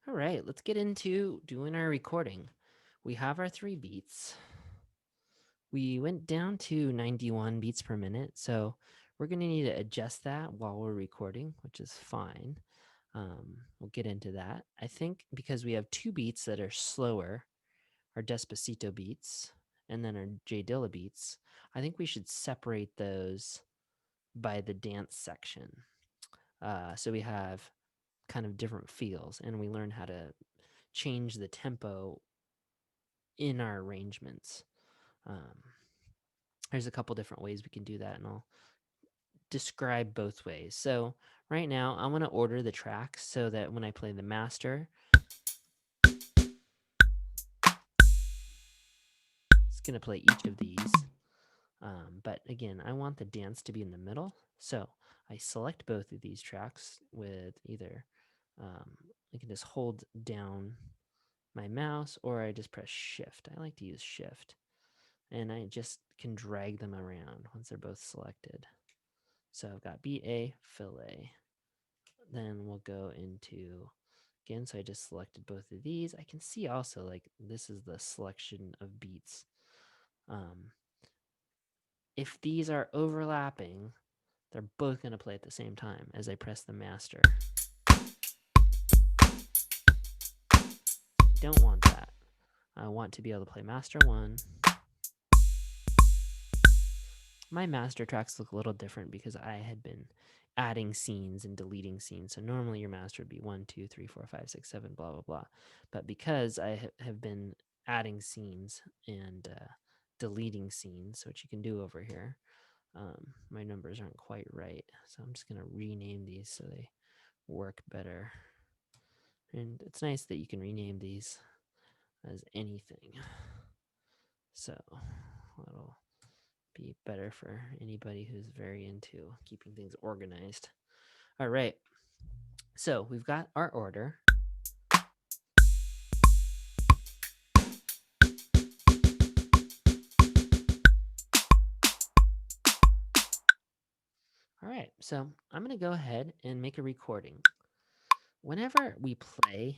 All right, let's get into doing our recording. We have our 3 beats. We went down to 91 beats per minute, so we're going to need to adjust that while we're recording, which is fine. We'll get into that. I think because we have 2 beats that are slower, our Despacito beats, and then our J Dilla beats, I think we should separate those by the dance section. So we have kind of different feels, and we learn how to change the tempo in our arrangements. Um, there's a couple different ways we can do that, and I'll describe both ways. So right now, I'm going to order the tracks so that when I play the master, it's going to play each of these. But again, I want the dance to be in the middle. So I select both of these tracks with either, I can just hold down my mouse or I just press shift. I like to use shift. And I just can drag them around once they're both selected. So I've got beat A, fill A. Then we'll go into, again, so I just selected both of these. I can see also like this is the selection of beats. If these are overlapping, they're both going to play at the same time as I press the master. I don't want that. I want to be able to play master 1. My master tracks look a little different because I had been adding scenes and deleting scenes. So normally your master would be 1, 2, 3, 4, 5, 6, 7, blah, blah, blah. But because I have been adding scenes and deleting scenes, which you can do over here, my numbers aren't quite right. So I'm just going to rename these so they work better. And it's nice that you can rename these as anything. So that'll be better for anybody who's very into keeping things organized. All right. So we've got our order. All right. So I'm going to go ahead and make a recording. Whenever we play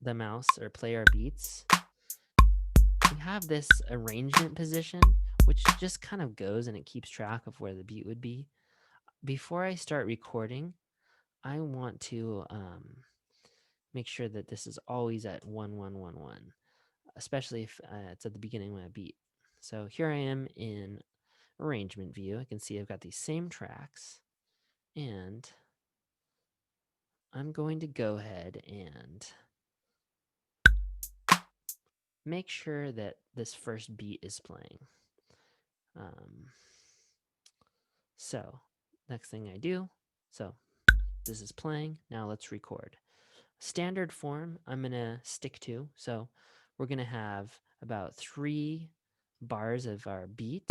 the mouse or play our beats, we have this arrangement position, which just kind of goes and it keeps track of where the beat would be. Before I start recording, I want to make sure that this is always at 1, 1, 1, 1, especially if it's at the beginning of my beat. So here I am in arrangement view. I can see I've got these same tracks, and I'm going to go ahead and make sure that this first beat is playing. So next thing I do, so this is playing. Now let's record. Standard form I'm going to stick to. So we're going to have about 3 bars of our beat.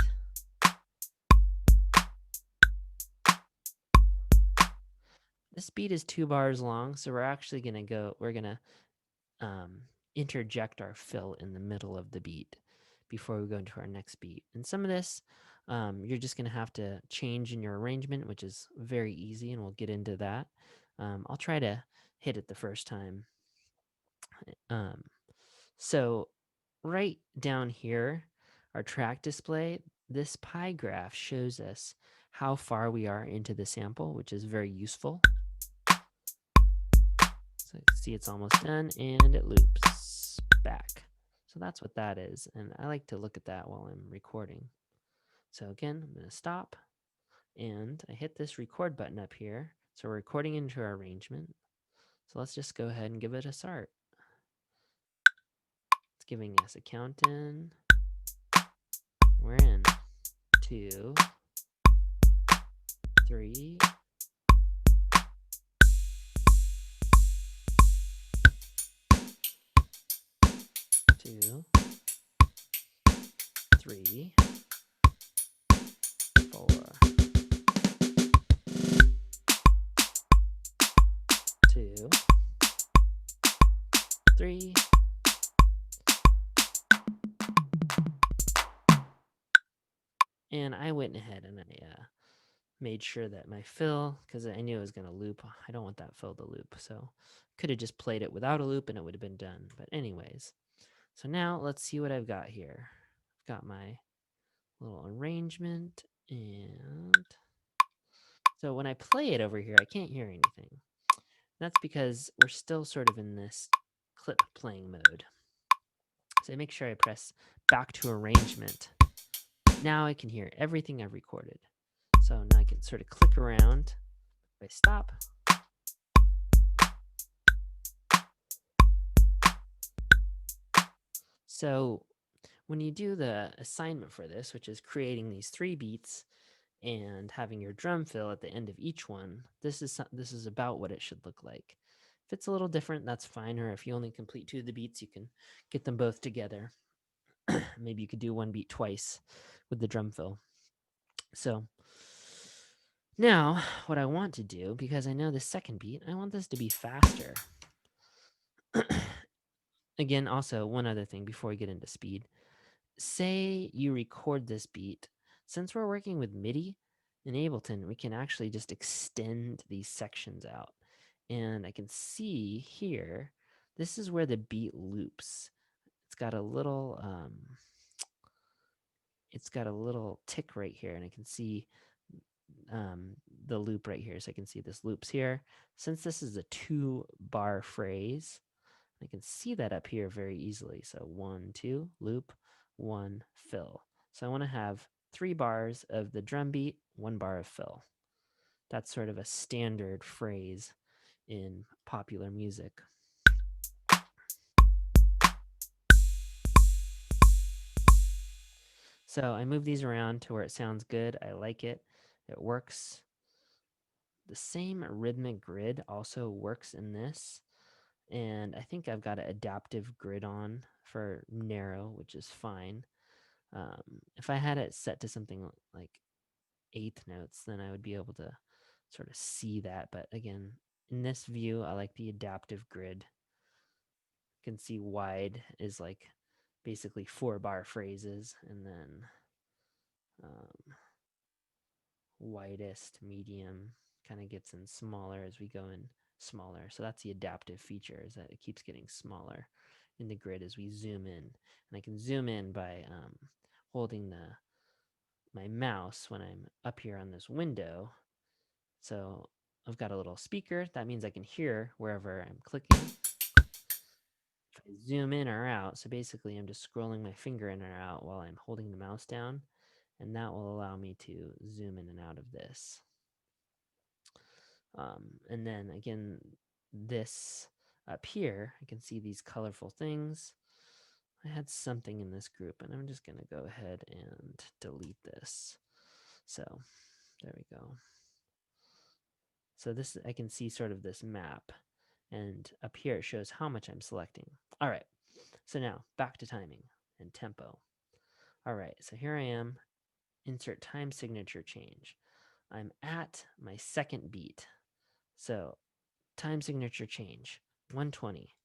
This beat is 2 bars long, so we're actually going to we're going to interject our fill in the middle of the beat before we go into our next beat. And some of this, you're just going to have to change in your arrangement, which is very easy, and we'll get into that. I'll try to hit it the first time. So right down here, our track display, this pie graph shows us how far we are into the sample, which is very useful. So you can see it's almost done, and it loops back. So that's what that is, and I like to look at that while I'm recording. So again, I'm going to stop, and I hit this record button up here. So we're recording into our arrangement. So let's just go ahead and give it a start. It's giving us a count in. We're in 2, 3, 2, 3, 4, 2, 3. And I went ahead and I made sure that my fill, because I knew it was going to loop, I don't want that fill to loop. So could have just played it without a loop and it would have been done. But anyways, so now let's see what I've got here. I've got my little arrangement, and so when I play it over here, I can't hear anything. That's because we're still sort of in this clip playing mode. So I make sure I press back to arrangement. Now I can hear everything I've recorded. So now I can sort of click around. If I stop, so when you do the assignment for this, which is creating these 3 beats and having your drum fill at the end of each one, this is about what it should look like. If it's a little different, that's fine. Or if you only complete 2 of the beats, you can get them both together. Maybe you could do 1 beat twice with the drum fill. So now what I want to do, because I know the second beat, I want this to be faster. Again, also one other thing before we get into speed. Say you record this beat. Since we're working with MIDI in Ableton, we can actually just extend these sections out. And I can see here, this is where the beat loops. It's got a little tick right here, and I can see the loop right here. So I can see this loops here. Since this is a 2-bar phrase, I can see that up here very easily. So 1, 2, loop, 1, fill. So I want to have 3 bars of the drum beat, 1 bar of fill. That's sort of a standard phrase in popular music. So I move these around to where it sounds good. I like it. It works. The same rhythmic grid also works in this. And I think I've got an adaptive grid on for narrow, which is fine. If I had it set to something like 1/8 notes, then I would be able to sort of see that. But again, in this view, I like the adaptive grid. You can see wide is like basically 4-bar phrases, and then widest, medium, kind of gets in smaller as we go in smaller. So that's the adaptive feature, is that it keeps getting smaller in the grid as we zoom in. And I can zoom in by holding my mouse when I'm up here on this window. So I've got a little speaker. That means I can hear wherever I'm clicking. If I zoom in or out, so basically I'm just scrolling my finger in or out while I'm holding the mouse down, and that will allow me to zoom in and out of this. And then again, this up here, I can see these colorful things. I had something in this group, and I'm just going to go ahead and delete this. So there we go. So this, I can see sort of this map, and up here it shows how much I'm selecting. All right, so now back to timing and tempo. All right, so here I am, insert time signature change. I'm at my second beat. So time signature change, 120.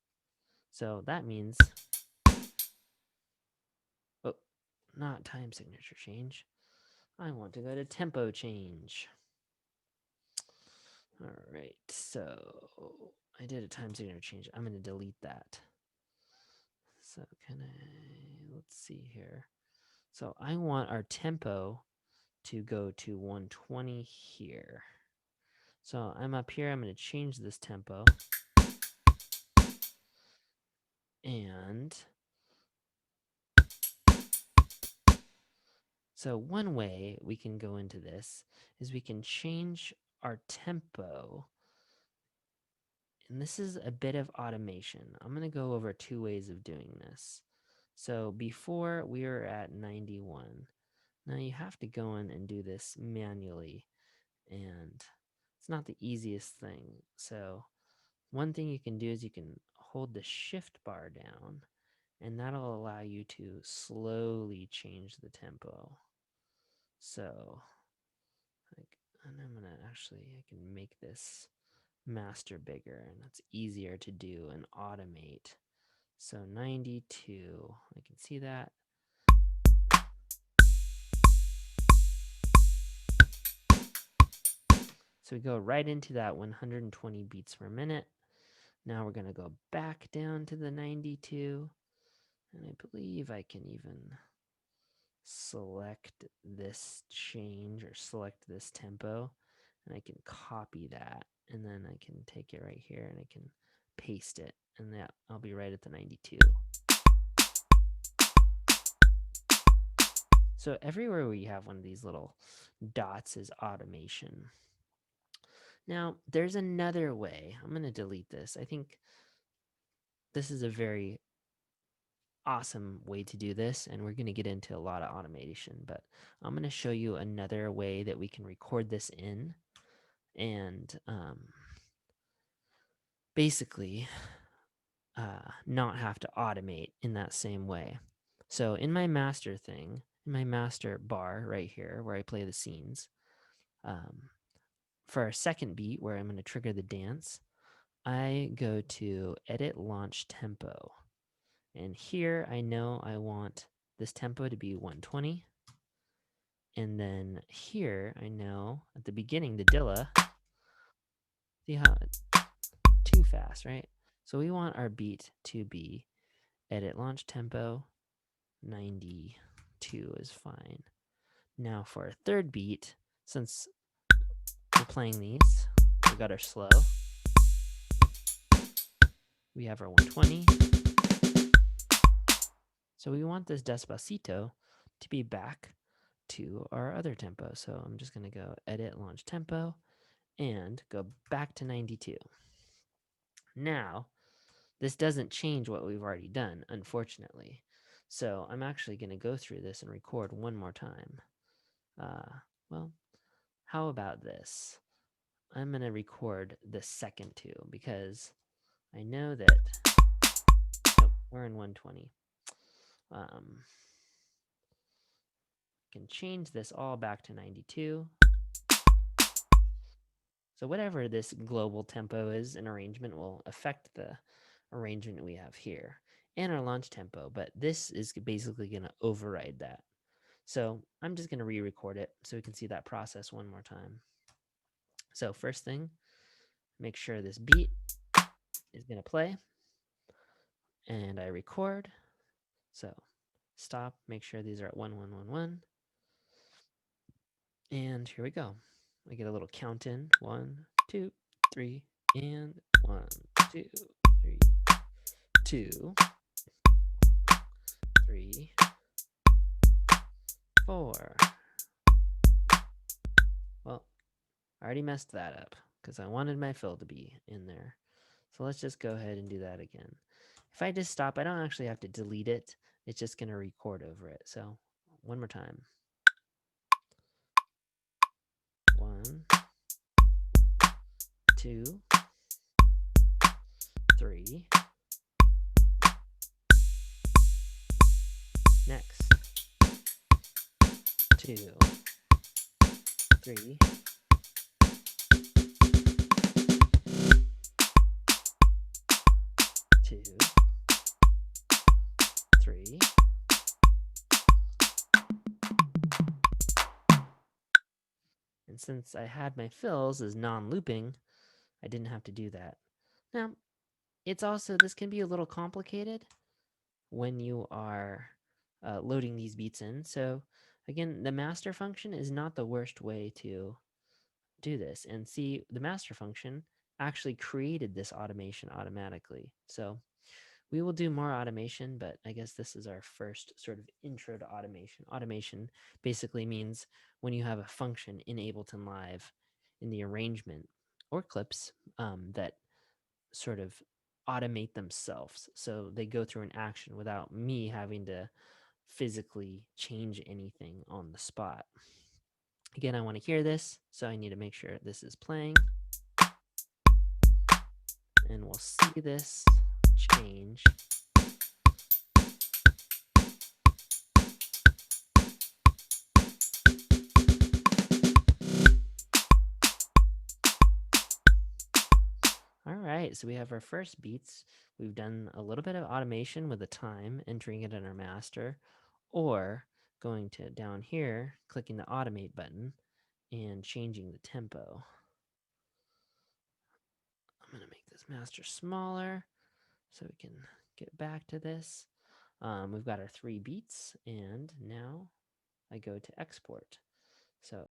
So that means, oh, not time signature change. I want to go to tempo change. All right, so I did a time signature change. I'm going to delete that. So let's see here. So I want our tempo to go to 120 here. So I'm up here, I'm going to change this tempo. And so one way we can go into this is we can change our tempo. And this is a bit of automation. I'm going to go over 2 ways of doing this. So before we were at 91. Now you have to go in and do this manually, and it's not the easiest thing. So one thing you can do is you can hold the shift bar down, and that'll allow you to slowly change the tempo. So and I'm gonna I can make this master bigger, and that's easier to do and automate. So 92, I can see that. So we go right into that 120 beats per minute. Now we're going to go back down to the 92. And I believe I can even select this change or select this tempo. And I can copy that. And then I can take it right here and I can paste it. And that I'll be right at the 92. So everywhere we have one of these little dots is automation. Now, there's another way. I'm going to delete this. I think this is a very awesome way to do this, and we're going to get into a lot of automation, but I'm going to show you another way that we can record this in and basically not have to automate in that same way. So in my master thing, in my master bar right here where I play the scenes, for our second beat where I'm going to trigger the dance, I go to Edit Launch Tempo. And here I know I want this tempo to be 120. And then here I know at the beginning, the Dilla, see how it's too fast, right? So we want our beat to be Edit Launch Tempo, 92 is fine. Now for our third beat, since we're playing these, we got our slow. We have our 120. So we want this Despacito to be back to our other tempo. So I'm just going to go Edit Launch Tempo and go back to 92. Now, this doesn't change what we've already done, unfortunately. So I'm actually going to go through this and record one more time. Well, how about this? I'm going to record the second two because I know that we're in 120. Can change this all back to 92. So whatever this global tempo is in arrangement will affect the arrangement we have here and our launch tempo, but this is basically going to override that. So I'm just going to re-record it so we can see that process one more time. So first thing, make sure this beat is going to play and I record. So stop, make sure these are at 1, 1, 1, 1. And here we go. I get a little count in. 1, 2, 3, and 1, 2, 3, 2, 3, 4. Well, I already messed that up because I wanted my fill to be in there. So let's just go ahead and do that again. If I just stop, I don't actually have to delete it. It's just going to record over it. So one more time. 1, 2, 3. Next. 2, 3. 2, 3. And since I had my fills as non-looping, I didn't have to do that. Now, it's also, this can be a little complicated when you are loading these beats in. So again, the master function is not the worst way to do this. And see, the master function actually created this automation automatically. So we will do more automation, but I guess this is our first sort of intro to automation. Automation basically means when you have a function in Ableton Live in the arrangement or clips that sort of automate themselves. So they go through an action without me having to physically change anything on the spot. Again, I want to hear this, so I need to make sure this is playing. And we'll see this change. All right, so we have our first beats. We've done a little bit of automation with the time, entering it in our master, or going to down here, clicking the automate button, and changing the tempo. I'm going to make this master smaller so we can get back to this. We've got our 3 beats, and now I go to export. So